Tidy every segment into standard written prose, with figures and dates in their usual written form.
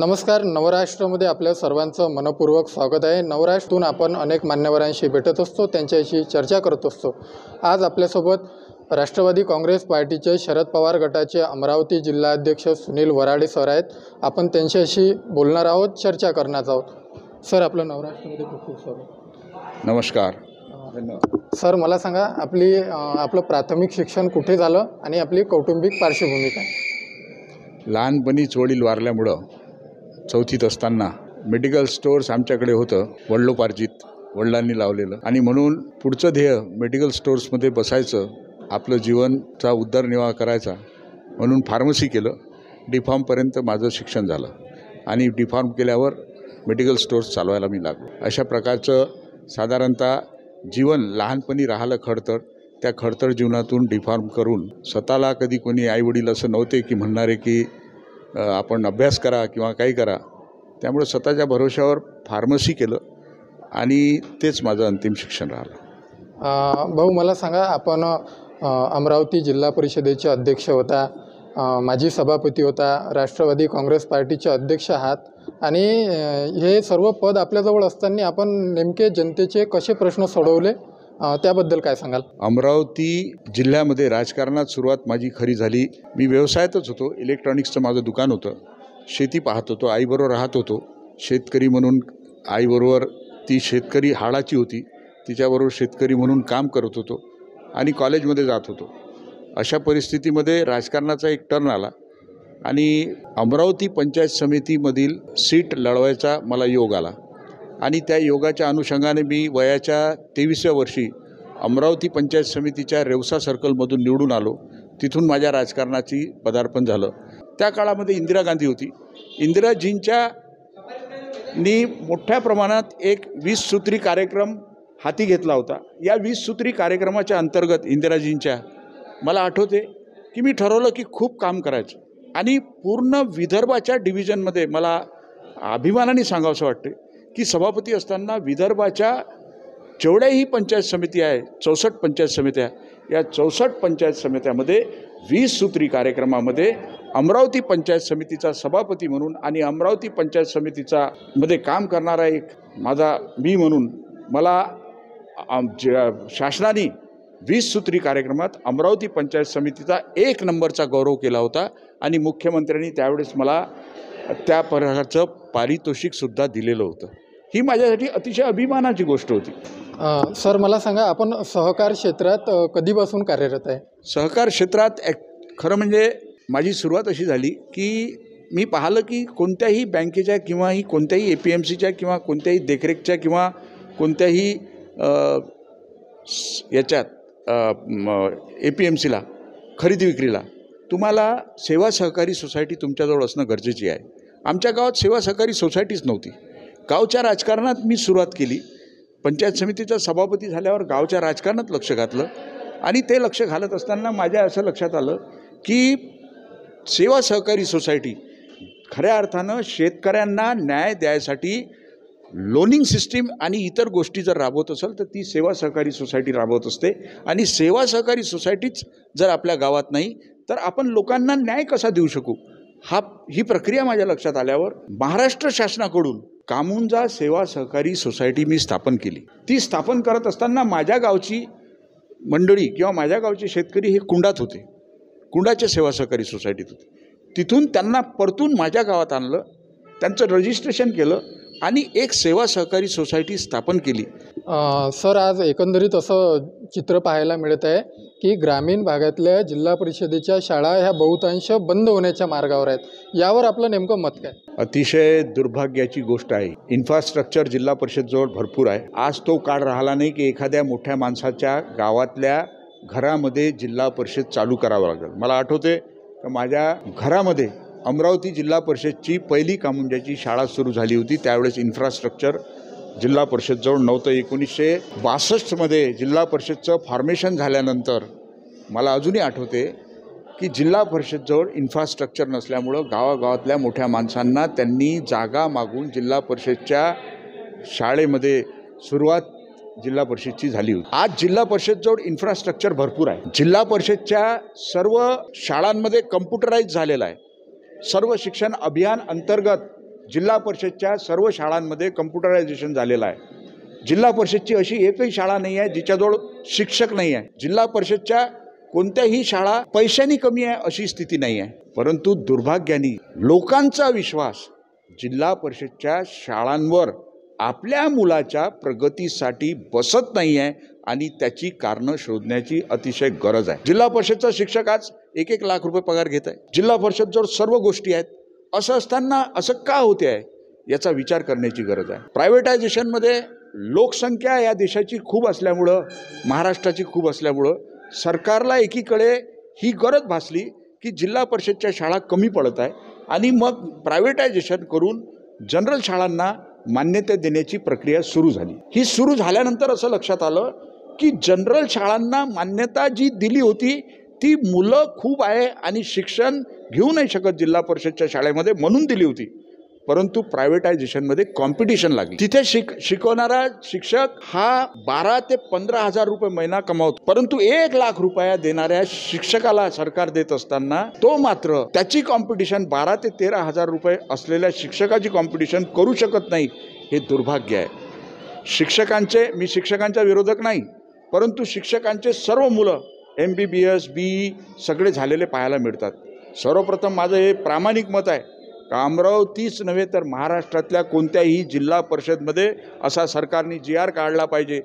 नमस्कार. नवराष्ट्रामध्ये आपल्या सर्वांचं मनपूर्वक स्वागत आहे. नवराष्ट्रातून आपण अनेक मान्यवरांशी भेटत असतो, त्यांच्याशी चर्चा करत असतो. आज आपल्यासोबत राष्ट्रवादी काँग्रेस पार्टीचे शरद पवार गटाचे अमरावती जिल्हाध्यक्ष सुनील वराडे सर आहेत. आपण त्यांच्याशी बोलणार आहोत, चर्चा करणार आहोत. सर, आपलं नवराष्ट्रामध्ये खूप खूप स्वागत. नमस्कार. सर, मला सांगा, आपलं प्राथमिक शिक्षण कुठे झालं आणि आपली कौटुंबिक पार्श्वभूमी काय? लहानपणीच वडील वारल्यामुळं चौथीत असताना मेडिकल स्टोअर्स आमच्याकडे होतं, वडिलोपार्जित वडिलांनी लावलेलं, आणि म्हणून पुढचं ध्येय मेडिकल स्टोअर्समध्ये बसायचं, आपलं जीवनचा उदरनिर्वाह करायचा म्हणून फार्मसी केलं. डी.फार्मपर्यंत माझं शिक्षण झालं आणि डी.फार्म केल्यावर मेडिकल स्टोअर्स चालवायला मी लागलो. अशा प्रकारचं साधारणतः जीवन लहानपणी राहिलं खडतर. त्या खडतर जीवनातून डी.फार्म करून स्वतःला कधी कोणी आईवडील असं नव्हते की म्हणणारे की आपण अभ्यास करा किंवा काही करा. त्यामुळे स्वतःच्या भरोश्यावर फार्मसी केलं आणि तेच माझं अंतिम शिक्षण राहिलं. भाऊ, मला सांगा, आपण अमरावती जिल्हा परिषदेचे अध्यक्ष होता, माजी सभापती होता, राष्ट्रवादी काँग्रेस पार्टीचे अध्यक्ष आहात, आणि हे सर्व पद आपल्याजवळ असताना आपण नेमके जनतेचे कसे प्रश्न सोडवले, त्याबद्दल काय सांगाल? अमरावती जिल्ह्यामध्ये राजकारणात सुरुवात माझी खरी झाली. मी व्यवसायातच होतो. इलेक्ट्रॉनिक्सचं माझं दुकान होतं. शेती पाहत होतो, आईबरोबर राहत होतो. शेतकरी म्हणून आईबरोबर, ती शेतकरी हाडाची होती, तिच्याबरोबर शेतकरी म्हणून काम करत होतो आणि कॉलेजमध्ये जात होतो. अशा परिस्थितीमध्ये राजकारणाचा एक टर्न आला आणि अमरावती पंचायत समितीमधील सीट लढवायचा मला योग आला आणि त्या योगाच्या अनुषंगाने मी वयाच्या 23व्या वर्षी अमरावती पंचायत समितीच्या रेवसा सर्कलमधून निवडून आलो. तिथून माझ्या राजकारणाची पदार्पण झालं. त्या काळामध्ये इंदिरा गांधी होती. इंदिराजींच्या मोठ्या प्रमाणात एक 20 सूत्री कार्यक्रम हाती घेतला होता. या 20 सूत्री कार्यक्रमाच्या अंतर्गत इंदिराजींच्या मला आठवते की मी ठरवलं की खूप काम करायचं आणि पूर्ण विदर्भाच्या डिव्हिजनमध्ये मला अभिमानाने सांगावंसं वाटते की सभापती असताना विदर्भाच्या जेवढ्याही पंचायत समिती आहे, 64 पंचायत समित्या, या 64 पंचायत समित्यामध्ये 20 सूत्री कार्यक्रमामध्ये अमरावती पंचायत समितीचा सभापती म्हणून आणि अमरावती पंचायत समितीचा मध्ये काम करणारा एक माझा मी म्हणून मला शासनाने 20 सूत्री कार्यक्रमात अमरावती पंचायत समितीचा 1 नंबरचा गौरव केला होता आणि मुख्यमंत्र्यांनी त्यावेळेस मला त्या प्रकारचं पारितोषिकसुद्धा दिलेलं होतं. ही माझ्यासाठी अतिशय अभिमानाची गोष्ट होती. सर, मला सांगा, आपण सहकार क्षेत्रात कधीपासून कार्यरत आहे? सहकार क्षेत्रात खरं म्हणजे माझी सुरुवात अशी झाली की मी पाहिलं की कोणत्याही बँकेच्या किंवा कोणत्याही APMCच्या किंवा कोणत्याही देखरेखच्या किंवा कोणत्याही याच्यात APMCला खरेदी विक्रीला तुम्हाला सेवा सहकारी सोसायटी तुमच्याजवळ असणं गरजेची आहे. आमच्या गावात सेवा सहकारी सोसायटीच नव्हती. गावच्या राजकारणात मी सुरुवात केली. पंचायत समितीचा सभापती झाल्यावर गावच्या राजकारणात लक्ष घातलं आणि ते लक्ष घालत असताना माझ्या असं लक्षात आलं की सेवा सहकारी सोसायटी खऱ्या अर्थानं शेतकऱ्यांना न्याय द्यायसाठी लोनिंग सिस्टीम आणि इतर गोष्टी जर राबवत असेल तर ती सेवा सहकारी सोसायटी राबवत असते. आणि सेवा सहकारी सोसायटीच जर आपल्या गावात नाही तर आपण लोकांना न्याय कसा देऊ शकू, ही प्रक्रिया माझ्या लक्षात आल्यावर महाराष्ट्र शासनाकडून कामुंजा सेवा सहकारी सोसायटी मी स्थापन केली. ती स्थापन करत असताना माझ्या गावची मंडळी किंवा माझ्या गावचे शेतकरी हे कुंडात होते, कुंडाच्या सेवा सहकारी सोसायटीत होते. तिथून त्यांना परतून माझ्या गावात आणलं, त्यांचं रजिस्ट्रेशन केलं आणि एक सेवा सहकारी सोसायटी स्थापन केली. सर, आज एकंदरीत असं चित्र पाहायला मिळत आहे की ग्रामीण भागातल्या जिल्हा परिषदेच्या शाळा ह्या बहुतांश बंद होण्याच्या मार्गावर आहेत. यावर आपलं नेमकं मत काय? अतिशय दुर्भाग्याची गोष्ट आहे. इन्फ्रास्ट्रक्चर जिल्हा परिषदजवळ भरपूर आहे. आज तो काळ राहिला नाही की एखाद्या मोठ्या माणसाच्या गावातल्या घरामध्ये जिल्हा परिषद चालू करावं लागेल. मला आठवते की माझ्या घरामध्ये अमरावती जिल्हा परिषदची पहिली कामुंजाची शाळा सुरू झाली होती. त्यावेळेस इन्फ्रास्ट्रक्चर जिल्हा परिषदजवळ नव्हतं. 1962मध्ये जिल्हा परिषदचं फॉर्मेशन झाल्यानंतर मला अजूनही आठवते की जिल्हा परिषदजवळ इन्फ्रास्ट्रक्चर नसल्यामुळं गावागावातल्या मोठ्या माणसांना त्यांनी जागा मागून जिल्हा परिषदच्या शाळेमध्ये सुरुवात जिल्हा परिषदची झाली होती. आज जिल्हा परिषदजवळ इन्फ्रास्ट्रक्चर भरपूर आहे. जिल्हा परिषदच्या सर्व शाळांमध्ये कम्प्युटराईज झालेलं आहे. सर्व शिक्षण अभियान अंतर्गत जिल्हा परिषदच्या सर्व शाळांमध्ये कम्प्युटरायझेशन झालेलं आहे। जिल्हा परिषदची अशी एकही शाळा नाही आहे जिच्याजवळ शिक्षक नाही आहे। जिल्हा परिषदच्या कोणत्याही शाळा पैशांनी कमी आहे अशी स्थिती नाही आहे। परंतु दुर्भाग्याने लोकांचा विश्वास जिल्हा परिषदच्या शाळांवर आपल्या मुलाच्या प्रगतीसाठी बसत नाही आहे आणि त्याची कारणं शोधण्याची अतिशय गरज आहे। जिल्हा परिषदचा शिक्षक आज 1-1 लाख रुपये पगार घेत आहे। जिल्हा परिषदजवळ सर्व गोष्टी आहेत, असं असताना असं का होते आहे याचा विचार करण्याची गरज आहे। प्रायव्हेटायझेशनमध्ये लोकसंख्या या देशाची खूप असल्यामुळं, महाराष्ट्राची खूप असल्यामुळं सरकारला एकीकडे ही गरज भासली की जिल्हा परिषदच्या शाळा कमी पडत आहे आणि मग प्रायव्हेटायझेशन करून जनरल शाळांना मान्यता देण्याची प्रक्रिया सुरू झाली। ही सुरू झाल्यानंतर असं लक्षात आलं की जनरल शाळांना मान्यता जी दिली होती ती मुलं खूप आहे आणि शिक्षण घेऊ नाही शकत जिल्हा परिषदच्या शाळेमध्ये म्हणून दिली होती। परंतु प्रायव्हेटायझेशनमध्ये कॉम्पिटिशन लागली। तिथे शिकवणारा शिक्षक हा 12 ते 15 हजार रुपये महिना कमावतो, परंतु 1 लाख रुपया देणाऱ्या शिक्षकाला सरकार देत असताना तो मात्र त्याची कॉम्पिटिशन 12 ते 13 हजार रुपये असलेल्या शिक्षकाची कॉम्पिटिशन करू शकत नाही। हे दुर्भाग्य आहे। मी शिक्षकांच्या विरोधक नाही, परंतु शिक्षकांचे सर्व मुलं MBBS BE सगळे झालेले पाहायला मिळतात। सर्वप्रथम माझं हे प्रामाणिक मत आहे का अमरावतीच नव्हे तर महाराष्ट्रातल्या कोणत्याही जिल्हा परिषदमध्ये असा सरकारने GR काढला पाहिजे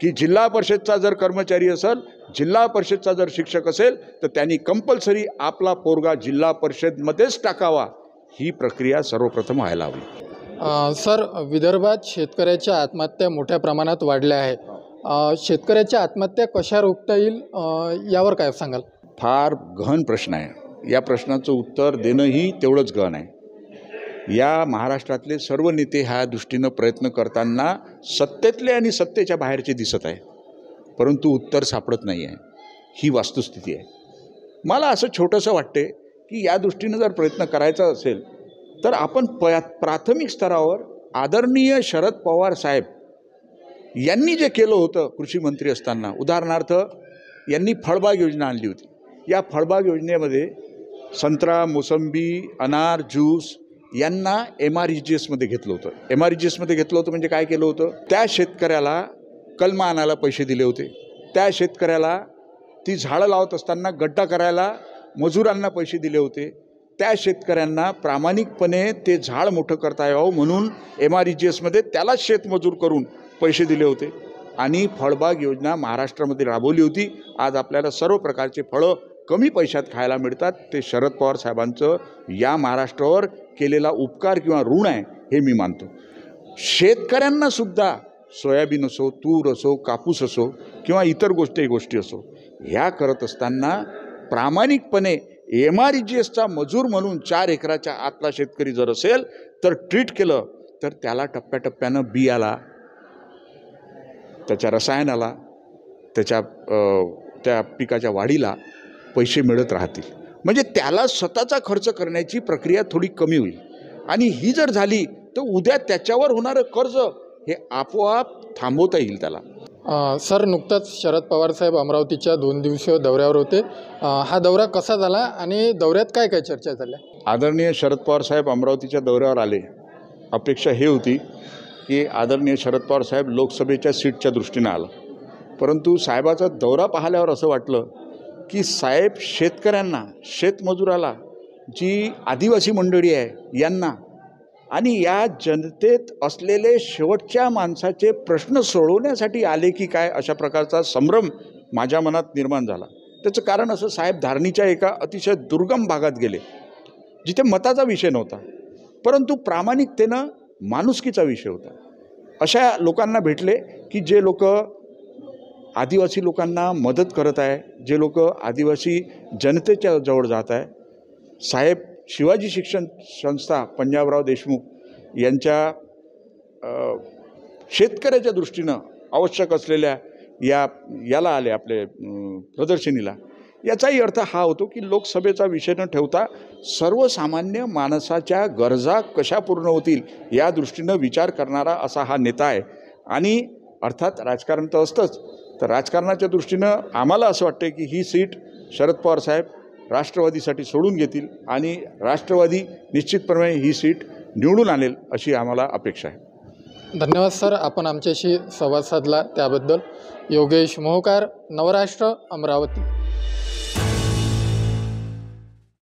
की जिल्हा परिषदचा जर कर्मचारी असेल, जिल्हा परिषदचा जर शिक्षक असेल तर त्यांनी कंपल्सरी आपला पोरगा जिल्हा परिषदमध्येच टाकावा। ही प्रक्रिया सर्वप्रथम व्हायला हवी। सर, विदर्भात शेतकऱ्याच्या आत्महत्या मोठ्या प्रमाणात वाढल्या आहे। शेतकऱ्याच्या आत्महत्या कशा रोखता येईल यावर काय सांगाल? फार गहन प्रश्न आहे। या प्रश्नाचं उत्तर देणंही तेवढंच गहन आहे। या महाराष्ट्रातले सर्व नेते ह्या दृष्टीनं प्रयत्न करताना सत्तेतले आणि सत्तेच्या बाहेरचे दिसत आहे, परंतु उत्तर सापडत नाही आहे। ही वस्तुस्थिती आहे। मला असं छोटंसं वाटते की या दृष्टीनं जर प्रयत्न करायचा असेल तर आपण प्राथमिक स्तरावर आदरणीय शरद पवार साहेब यांनी जे केलं होतं कृषी मंत्री असताना, उदाहरणार्थ यांनी फळबाग योजना आणली होती। या फळबाग योजनेमध्ये संत्रा, मोसंबी, अनार, ज्यूस यांना MREGSमध्ये घेतलं होतं। MREGSमध्ये घेतलं होतं म्हणजे काय केलं होतं? त्या शेतकऱ्याला कलमा आणायला पैसे दिले होते, त्या शेतकऱ्याला ती झाडं लावत असताना गड्डा करायला मजुरांना पैसे दिले होते, त्या शेतकऱ्यांना प्रामाणिकपणे ते झाड मोठं करता यावं म्हणून MREGSमध्ये त्याला शेतमजूर करून पैसे दिले होते आणि फळबाग योजना महाराष्ट्रामध्ये राबवली होती। आज आपल्याला सर्व प्रकारचे फळं कमी पैशात खायला मिळतात। ते शरद पवार साहेबांचं या महाराष्ट्रावर केलेला उपकार किंवा ऋण आहे हे मी मानतो। शेतकऱ्यांना सुद्धा सोयाबीन असो, तूर असो, कापूस असो किंवा इतर गोष्टी असो, ह्या करत असताना प्रामाणिकपणे MREGSचा मजूर म्हणून 4 एकराच्या आतला शेतकरी जर असेल तर ट्रीट केलं तर त्याला टप्प्याटप्प्यानं बियाला, त्याच्या रसायनाला, त्या पिकाच्या वाढीला पैसे मिळत राहतील। म्हणजे त्याला स्वतःचा खर्च करण्याची प्रक्रिया थोडी कमी होईल आणि ही जर झाली तर उद्या त्याच्यावर होणारं कर्ज हे आपोआप थांबवता येईल त्याला। सर, नुकताच शरद पवार साहेब अमरावतीच्या 2 दिवसीय दौऱ्यावर होते। हा दौरा कसा झाला आणि दौऱ्यात काय काय चर्चा झाल्या? आदरणीय शरद पवार साहेब अमरावतीच्या दौऱ्यावर आले। अपेक्षा हे होती की आदरणीय शरद पवार साहेब लोकसभेच्या सीटच्या दृष्टीनं आला, परंतु साहेबाचा दौरा पाहिल्यावर असं वाटलं की साहेब शेतकऱ्यांना, शेतमजुराला, जी आदिवासी मंडळी आहे यांना आणि या जनतेत असलेले शेवटच्या माणसाचे प्रश्न सोडवण्यासाठी आले की काय, अशा प्रकारचा संभ्रम माझ्या मनात निर्माण झाला। त्याचं कारण असं, साहेब धारणीच्या एका अतिशय दुर्गम भागात गेले जिथे मताचा विषय नव्हता, परंतु प्रामाणिकतेनं माणुसकीचा विषय होता। अशा लोकांना भेटले की जे लोक आदिवासी लोकांना मदत करत आहे, जे लोक आदिवासी जनतेच्या जवळ जात आहे। साहेब शिवाजी शिक्षण संस्था पंजाबराव देशमुख यांच्या शेतकऱ्याच्या दृष्टीनं आवश्यक असलेल्या याला आले आपले प्रदर्शनीला। याचाही अर्थ हा होतो की लोकसभेचा विषय न ठेवता सर्वसामान्य माणसाच्या गरजा कशा पूर्ण होतील या दृष्टीनं विचार करणारा असा हा नेता आहे। आणि अर्थात राजकारण तर असतंच, तर राजकारणाच्या दृष्टीनं आम्हाला असं वाटतं की ही सीट शरद पवार साहेब राष्ट्रवादीसाठी सोडून घेतील आणि राष्ट्रवादी निश्चितपणे ही सीट निवडून आणेल अशी आम्हाला अपेक्षा आहे. धन्यवाद सर, आपण आमच्याशी संवाद साधला त्याबद्दल. योगेश मोहकार, नवराष्ट्र, अमरावती.